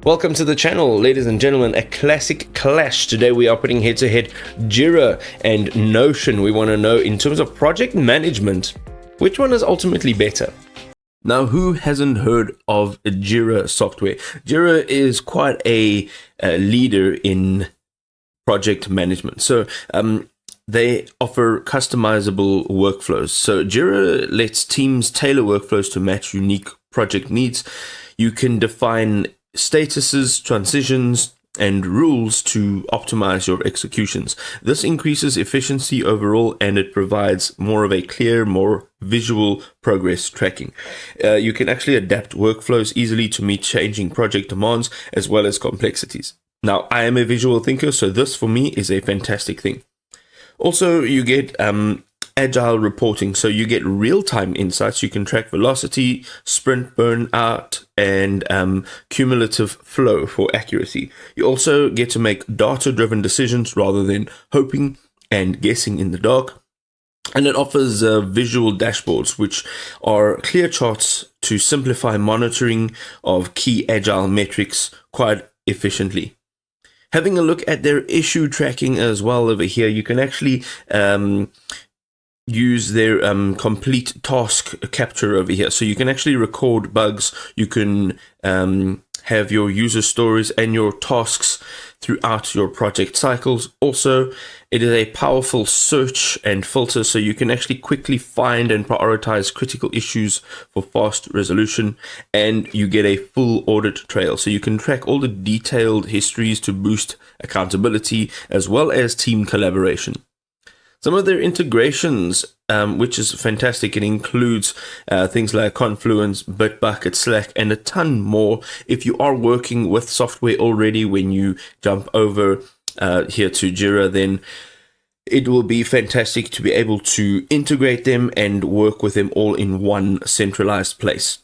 Welcome to the channel, ladies and gentlemen. A classic clash. Today we are putting head to head Jira and Notion. We want to know, in terms of project management, which one is ultimately better? Now, who hasn't heard of Jira software? Jira is quite a leader in project management. So they offer customizable workflows. So Jira lets teams tailor workflows to match unique project needs. You can define statuses, transitions, and rules to optimize your executions. This increases efficiency overall, and it provides more of a clear, more visual progress tracking. You can actually adapt workflows easily to meet changing project demands as well as complexities. Now, I am a visual thinker, so this for me is a fantastic thing. Also, you get agile reporting, so you get real-time insights. You can track velocity, sprint burnout, and cumulative flow for accuracy. You also get to make data-driven decisions rather than hoping and guessing in the dark. And it offers visual dashboards, which are clear charts to simplify monitoring of key agile metrics quite efficiently. Having a look at their issue tracking as well over here, you can actually use their complete task capture over here. So you can actually record bugs. You can have your user stories and your tasks throughout your project cycles. Also, it is a powerful search and filter, so you can actually quickly find and prioritize critical issues for fast resolution, and you get a full audit trail. So you can track all the detailed histories to boost accountability as well as team collaboration. Some of their integrations, which is fantastic, it includes things like Confluence, Bitbucket, Slack, and a ton more. If you are working with software already, when you jump over here to Jira, then it will be fantastic to be able to integrate them and work with them all in one centralized place.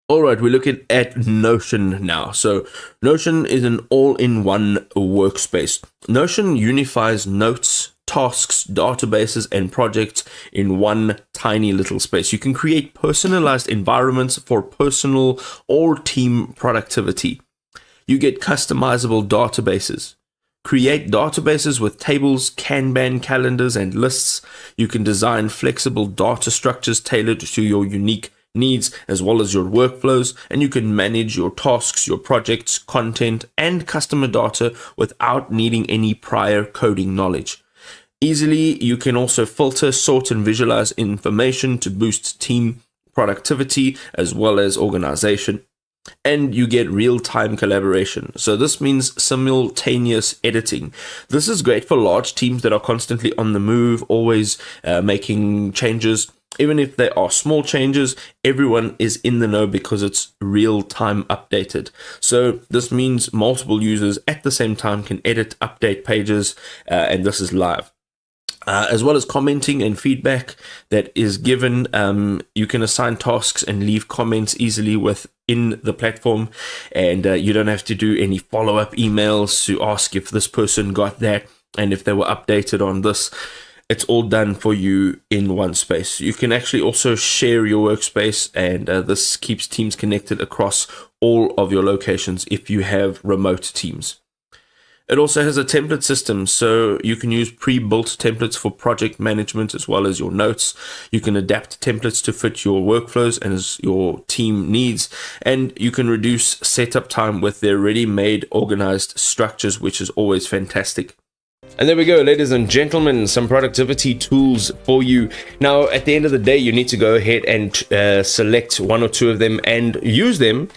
All right, we look at Notion now. So Notion is an all-in-one workspace. Notion unifies notes, tasks, databases, and projects in one tiny little space. You can create personalized environments for personal or team productivity. You get customizable databases. Create databases with tables, kanban, calendars, and lists. You can design flexible data structures tailored to your unique needs as well as your workflows, and you can manage your tasks, your projects, content, and customer data without needing any prior coding knowledge. Easily, you can also filter, sort, and visualize information to boost team productivity as well as organization. And you get real-time collaboration. So this means simultaneous editing. This is great for large teams that are constantly on the move, always making changes. Even if they are small changes, everyone is in the know because it's real-time updated. So this means multiple users at the same time can edit, update pages, and this is live. As well as commenting and feedback that is given. You can assign tasks and leave comments easily within the platform, and you don't have to do any follow-up emails to ask if this person got that and if they were updated on this. It's all done for you in one space. You can actually also share your workspace, and this keeps teams connected across all of your locations if you have remote teams. It also has a template system, so you can use pre-built templates for project management as well as your notes. You can adapt templates to fit your workflows and as your team needs, and you can reduce setup time with their ready-made organized structures, which is always fantastic. And there we go, ladies and gentlemen, some productivity tools for you. Now, at the end of the day, you need to go ahead and select one or two of them and use them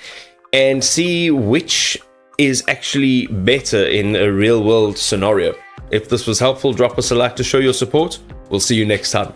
and see which is actually better in a real world scenario. If this was helpful, drop us a like to show your support. We'll see you next time.